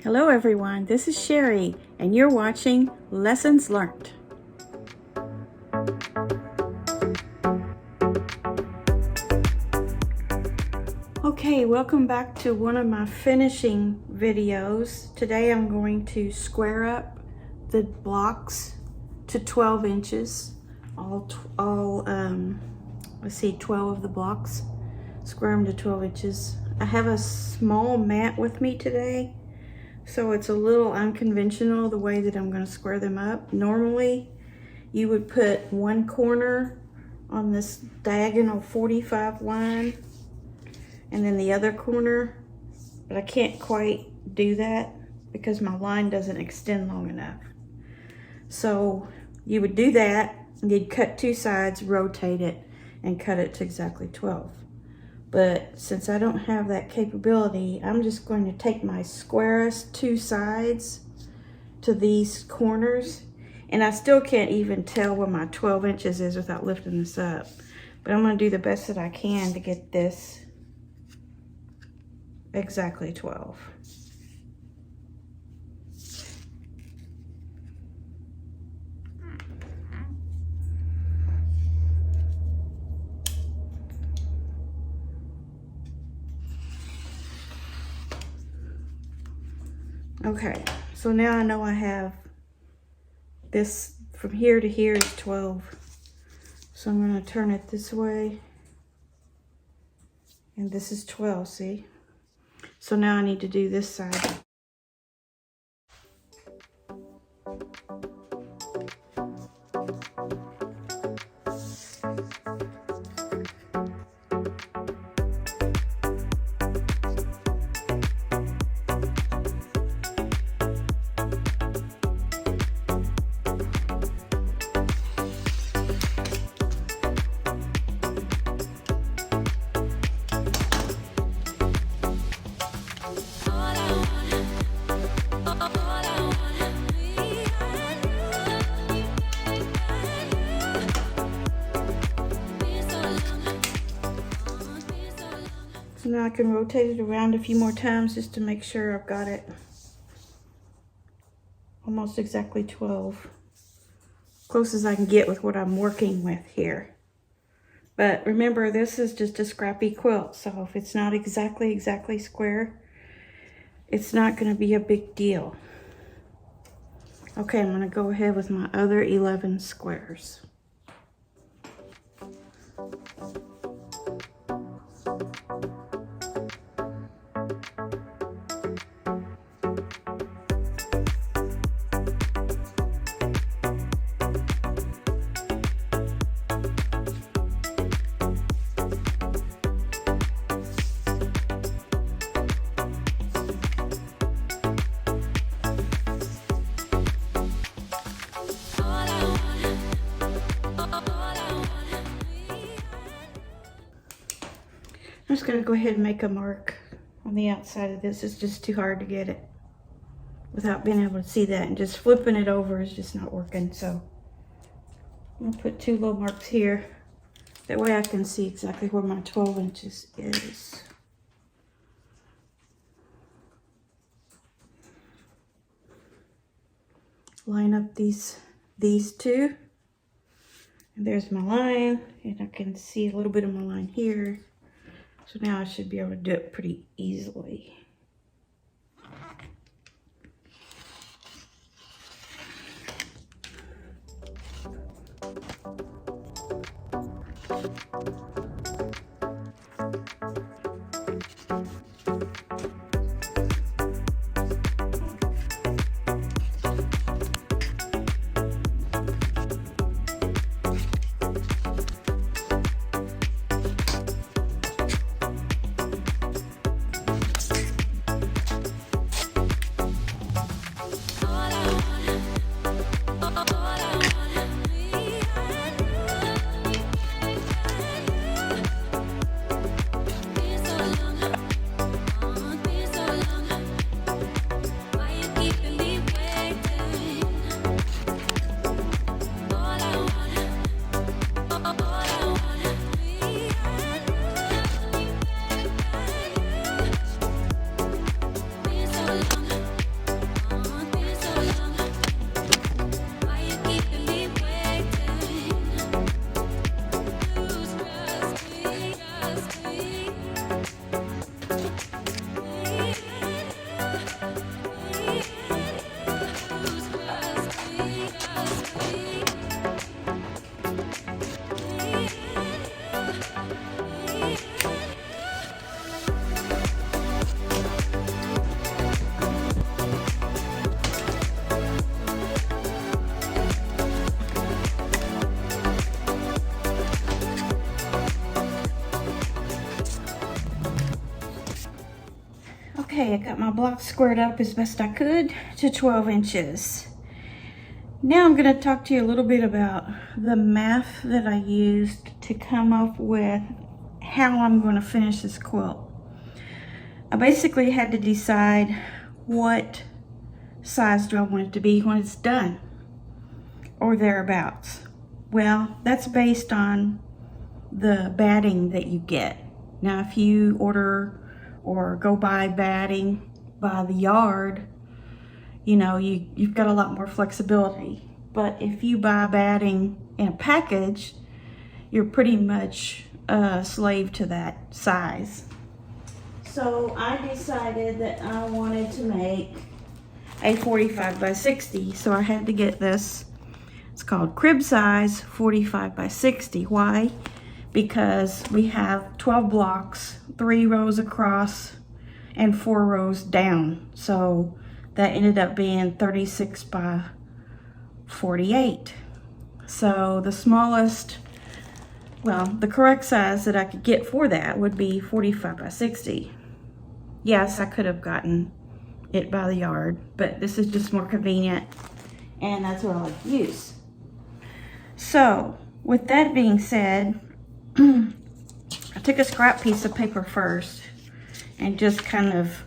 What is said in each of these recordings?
Hello everyone, this is Sherry and you're watching Lessons Learned. Okay, welcome back to one of my finishing videos. Today I'm going to square up the blocks to 12 inches. Let's see, 12 of the blocks. Square them to 12 inches. I have a small mat with me today, so it's a little unconventional the way that I'm going to square them up. Normally, you would put one corner on this diagonal 45 line and then the other corner, but I can't quite do that because my line doesn't extend long enough. So you would do that, and you'd cut two sides, rotate it, and cut it to exactly 12. But since I don't have that capability, I'm just going to take my squarest two sides to these corners, and I still can't even tell where my 12 inches is without lifting this up. But I'm going to do the best that I can to get this exactly 12. Okay, so now I know I have this from here to here is 12. So I'm going to turn it this way. And this is 12, see? So now I need to do this side. So now I can rotate it around a few more times just to make sure I've got it almost exactly 12. Close as I can get with what I'm working with here. But remember, this is just a scrappy quilt, so if it's not exactly square, it's not going to be a big deal. Okay, I'm going to go ahead with my other 11 squares. I'm just going to go ahead and make a mark on the outside of this. It's just too hard to get it without being able to see that, and just flipping it over is just not working. So I'm going to put two little marks here. That way I can see exactly where my 12 inches is. Line up these two. And there's my line, and I can see a little bit of my line here. So now I should be able to do it pretty easily. Okay, I got my block squared up as best I could to 12 inches. Now I'm going to talk to you a little bit about the math that I used to come up with how I'm going to finish this quilt. I basically had to decide what size do I want it to be when it's done, or thereabouts. Well, that's based on the batting that you get. Now, if you order or go buy batting by the yard, you know, you've got a lot more flexibility. But if you buy batting in a package, you're pretty much a slave to that size. So I decided that I wanted to make a 45 by 60. So I had to get this. It's called crib size 45 by 60. Why? Because we have 12 blocks, 3 rows across and 4 rows down. So that ended up being 36 by 48. So the smallest, well, the correct size that I could get for that would be 45 by 60. Yes, I could have gotten it by the yard, but this is just more convenient, and that's what I like to use. So with that being said, I took a scrap piece of paper first and just kind of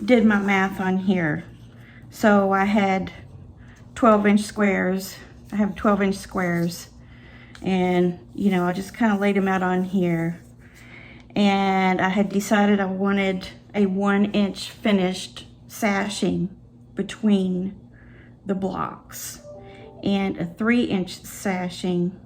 did my math on here. So I had 12-inch squares. I have 12-inch squares, and you know, I just kind of laid them out on here. And I had decided I wanted a 1-inch finished sashing between the blocks and a 3-inch sashing.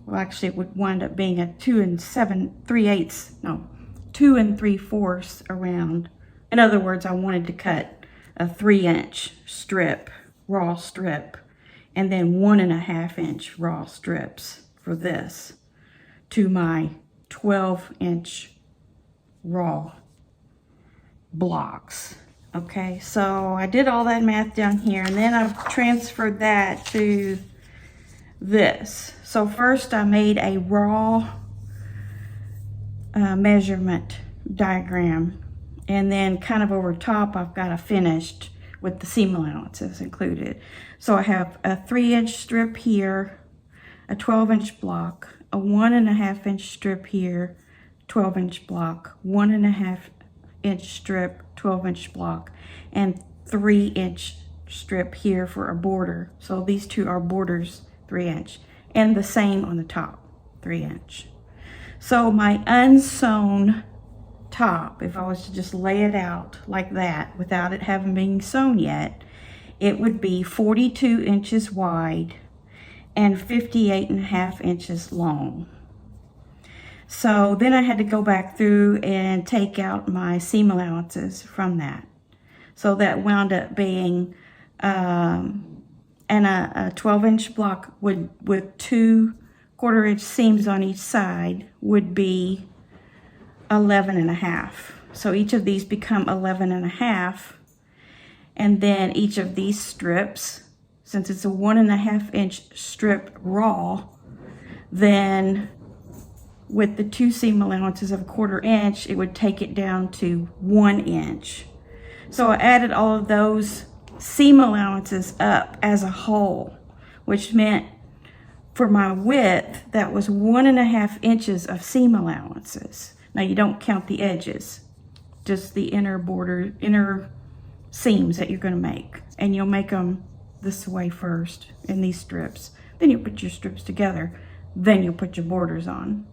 Well, actually, it would wind up being a 2 3/4 around. In other words, I wanted to cut a 3-inch strip, raw strip, and then 1.5-inch raw strips for this to my 12-inch raw blocks. Okay, so I did all that math down here, and then I've transferred that to this. So first I made a raw measurement diagram, and then kind of over top I've got a finished with the seam allowances included. So I have a 3-inch strip here, a 12-inch block, a 1.5-inch strip here, 12-inch block, 1.5-inch strip, 12-inch block, and 3-inch strip here for a border. So these two are borders, 3-inch, and the same on the top, 3-inch. So my unsewn top, if I was to just lay it out like that without it having been sewn yet, it would be 42 inches wide and 58.5 inches long. So then I had to go back through and take out my seam allowances from that. So that wound up being, and a 12-inch block would, with 2 1/4-inch seams on each side, would be 11.5. So each of these become 11.5. And then each of these strips, since it's a 1.5-inch strip raw, then with the 2 seam allowances of a 1/4 inch, it would take it down to 1 inch. So I added all of those seam allowances up as a whole, which meant for my width, that was 1.5 inches of seam allowances. Now you don't count the edges, just the inner border, inner seams that you're going to make. And you'll make them this way first in these strips. Then you'll put your strips together. Then you'll put your borders on.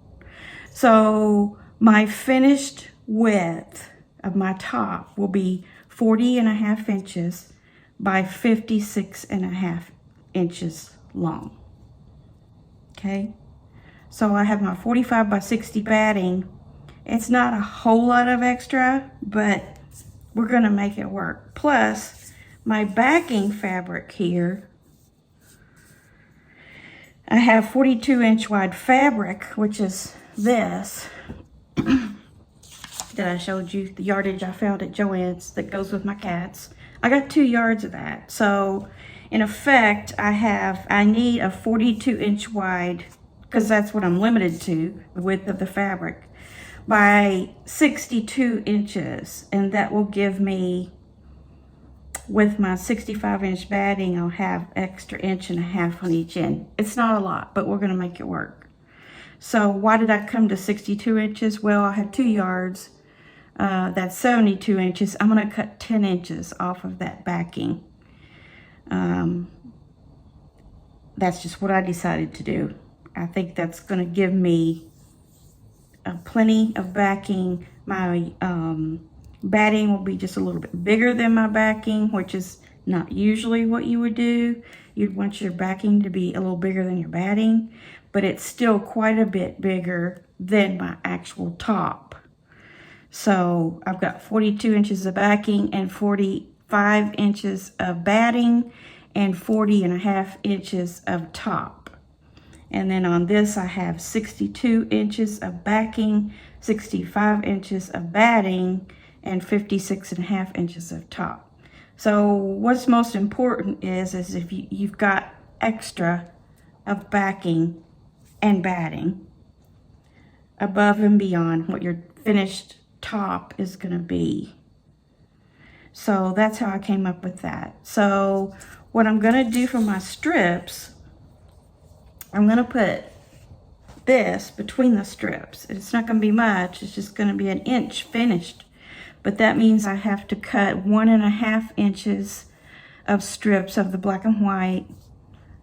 So my finished width of my top will be 40.5 inches by 56.5 inches long. Okay, so I have my 45 by 60 batting. It's not a whole lot of extra, but we're gonna make it work. Plus, my backing fabric here, I have 42-inch wide fabric, which is this that I showed you, the yardage I found at Joann's that goes with my cats. I got 2 yards of that. So in effect, I need a 42-inch wide, because that's what I'm limited to, the width of the fabric. by 62 inches, and that will give me, with my 65-inch batting, I'll have extra 1.5 on each end. It's not a lot, but we're gonna make it work. So why did I come to 62 inches? Well, I have 2 yards. That's 72 inches. I'm gonna cut 10 inches off of that backing. That's just what I decided to do. I think that's gonna give me plenty of backing. My batting will be just a little bit bigger than my backing, which is not usually what you would do. You'd want your backing to be a little bigger than your batting, but it's still quite a bit bigger than my actual top. So I've got 42 inches of backing and 45 inches of batting and 40.5 inches of top. And then on this, I have 62 inches of backing, 65 inches of batting, and 56.5 inches of top. So what's most important is if you've got extra of backing and batting above and beyond what your finished top is going to be. So that's how I came up with that. So what I'm going to do for my strips, I'm going to put this between the strips. It's not going to be much. It's just going to be 1 inch finished. But that means I have to cut 1.5 inches of strips of the black and white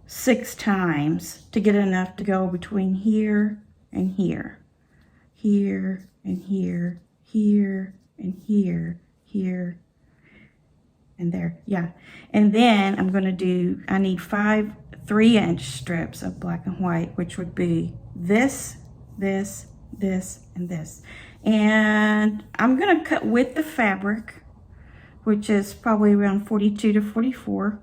6 times to get enough to go between here and here. Here and here, here and here, here and there. Yeah. And then I'm going to do, I need 5 3-inch strips of black and white, which would be this, this, this, and this. And I'm going to cut with the fabric, which is probably around 42 to 44.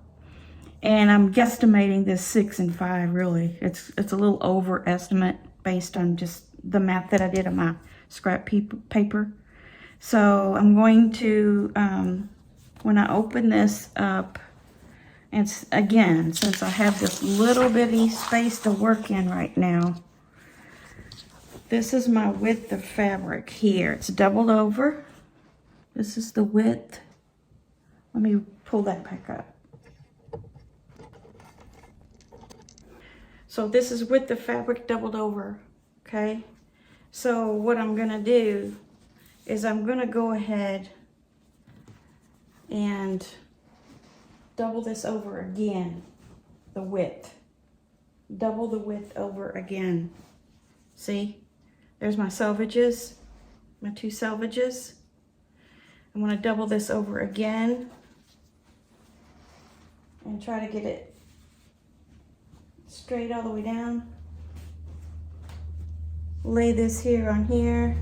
And I'm guesstimating this 6 and 5, really. It's a little overestimate based on just the math that I did on my scrap paper. So I'm going to, when I open this up, and again, since I have this little bitty space to work in right now, this is my width of fabric here. It's doubled over. This is the width. Let me pull that back up. So this is width of fabric doubled over, okay? So what I'm gonna do is I'm gonna go ahead and double this over again, the width. Double the width over again. See? There's my selvages, my 2 selvages. I'm going to double this over again and try to get it straight all the way down. Lay this here on here,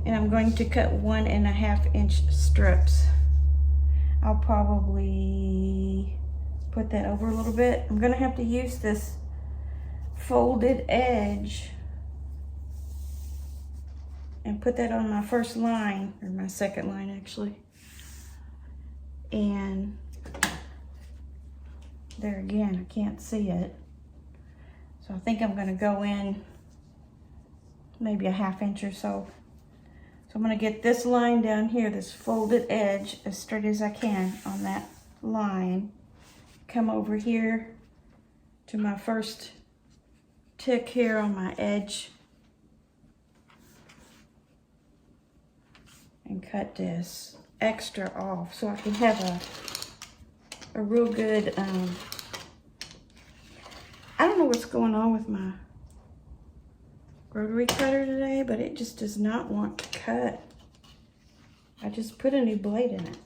and I'm going to cut 1.5 inch strips. I'll probably put that over a little bit. I'm gonna have to use this folded edge and put that on my first line, or my second line actually. And there again, I can't see it. So I think I'm gonna go in maybe 1/2 inch or so. So I'm gonna get this line down here, this folded edge, as straight as I can on that line. Come over here to my first tick here on my edge and cut this extra off so I can have a real good, I don't know what's going on with my rotary cutter today, but it just does not want to cut. I just put a new blade in it,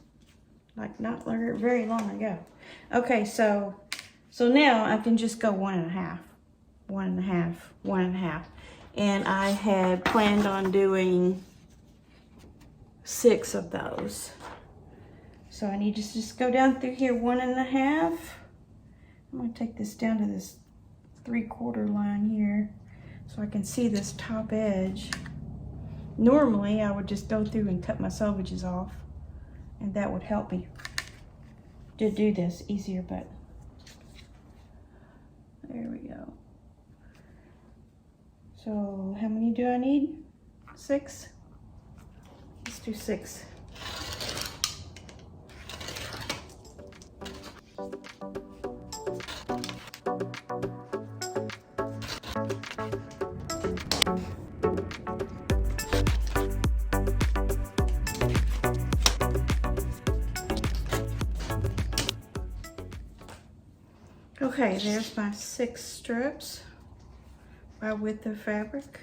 like not very long ago. Okay, so now I can just go 1.5, 1.5, 1.5. And I had planned on doing 6 of those. So I need to just go down through here 1.5. I'm gonna take this down to this 3/4 line here, so I can see this top edge. Normally, I would just go through and cut my selvages off, and that would help me to do this easier, but there we go. So how many do I need? 6? Let's do 6. Okay, there's my 6 strips by width of fabric.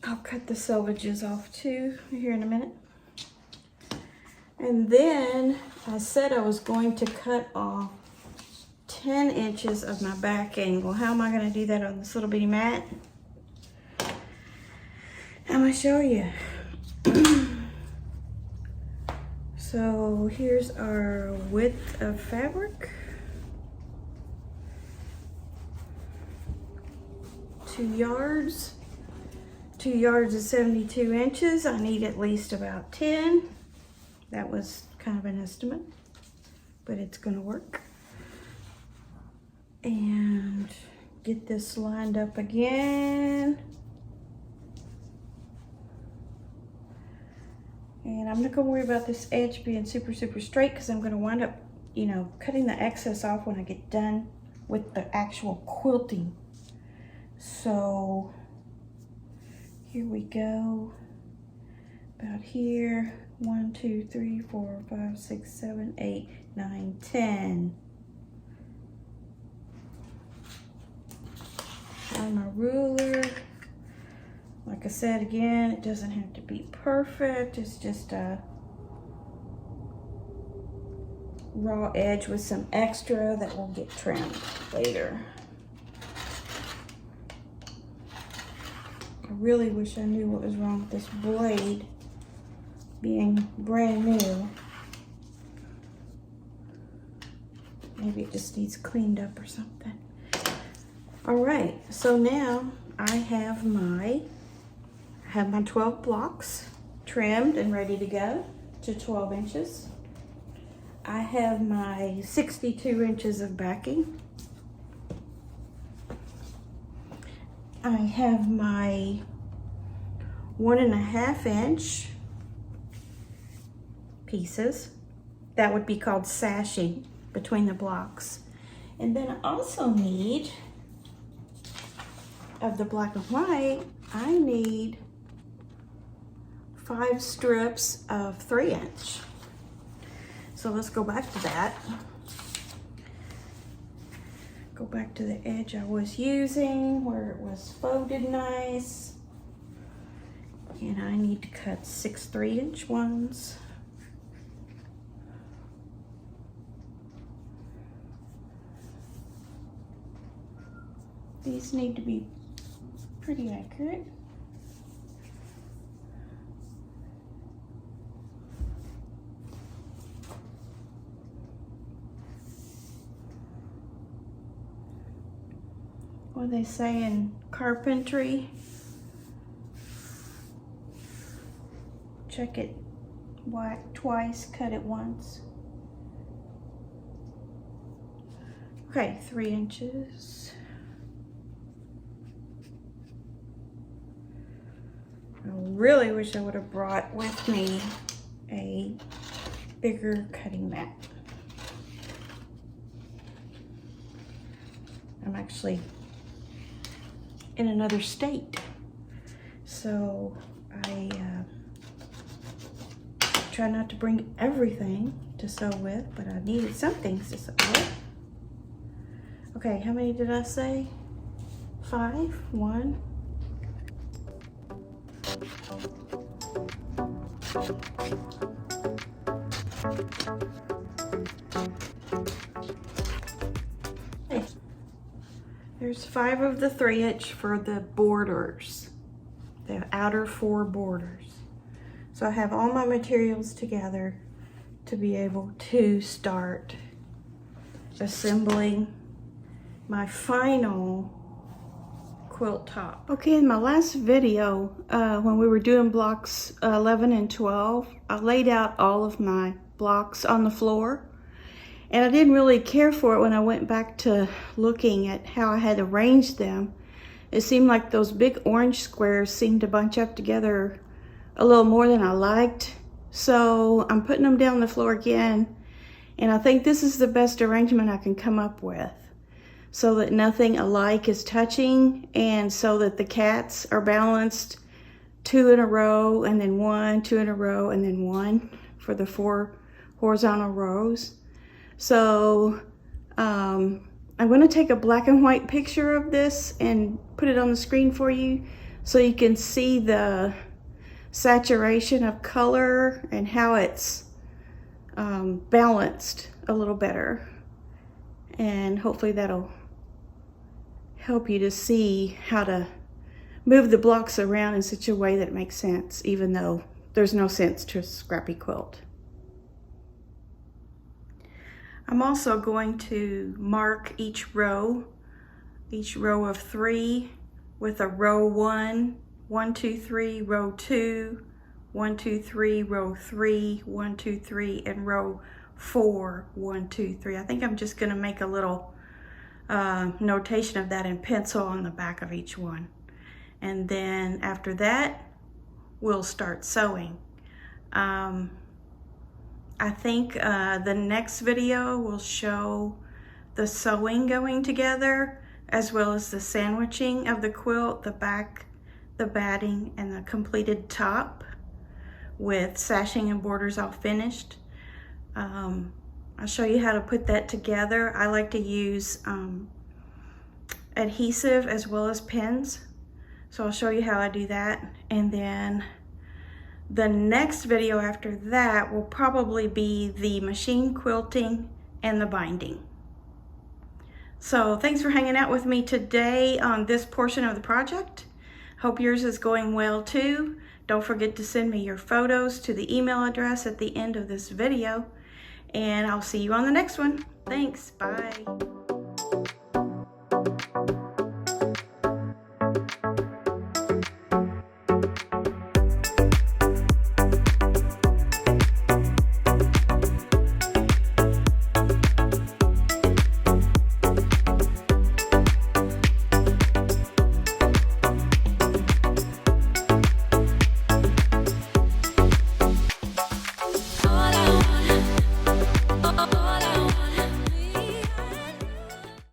I'll cut the selvages off too here in a minute. And then I said I was going to cut off 10 inches of my back angle. How am I going to do that on this little bitty mat? I'm going to show you. So here's our width of fabric. 2 yards. 2 yards is 72 inches. I need at least about 10. That was kind of an estimate, but it's gonna work. And get this lined up again. And I'm not gonna worry about this edge being super straight because I'm gonna wind up, you know, cutting the excess off when I get done with the actual quilting. So here we go, about here. 1, 2, 3, 4, 5, 6, 7, 8, 9, 10. On my ruler. Like I said again, it doesn't have to be perfect. It's just a raw edge with some extra that will get trimmed later. I really wish I knew what was wrong with this blade being brand new. Maybe it just needs cleaned up or something. All right, so now I have my 12 blocks trimmed and ready to go to 12 inches. I have my 62 inches of backing. I have my 1.5 inch pieces. That would be called sashing between the blocks. And then I also need, of the black and white, I need 5 strips of 3 inch. So let's go back to that. Go back to the edge I was using where it was folded nice. And I need to cut 6 3-inch ones. These need to be pretty accurate. What they say in carpentry, check it twice, cut it once. Okay, 3 inches. I really wish I would have brought with me a bigger cutting mat. I'm actually in another state, so I try not to bring everything to sew with, but I needed some things to sew with. Okay, how many did I say? 5? 1. Okay. There's 5 of the 3-inch for the borders, the outer 4 borders. So I have all my materials together to be able to start assembling my final quilt top. Okay, in my last video, when we were doing blocks 11 and 12, I laid out all of my blocks on the floor. And I didn't really care for it when I went back to looking at how I had arranged them. It seemed like those big orange squares seemed to bunch up together a little more than I liked. So I'm putting them down on the floor again, and I think this is the best arrangement I can come up with, so that nothing alike is touching, and so that the cats are balanced 2 in a row, and then 1, 2 in a row, and then 1 for the 4 horizontal rows. So I'm going to take a black and white picture of this and put it on the screen for you so you can see the saturation of color and how it's balanced a little better. And hopefully that'll help you to see how to move the blocks around in such a way that it makes sense, even though there's no sense to a scrappy quilt. I'm also going to mark each row of 3 with a row 1, 1, 2, 3, row 2, 1, 2, 3, row 3, 1, 2, 3, and row 4, 1, 2, 3. I think I'm just going to make a little notation of that in pencil on the back of each one. And then after that, we'll start sewing. I think the next video will show the sewing going together, as well as the sandwiching of the quilt, the back, the batting, and the completed top with sashing and borders all finished. I'll show you how to put that together. I like to use adhesive as well as pins. So I'll show you how I do that. And then the next video after that will probably be the machine quilting and the binding. So thanks for hanging out with me today on this portion of the project. Hope yours is going well too. Don't forget to send me your photos to the email address at the end of this video, and I'll see you on the next one. Thanks, bye.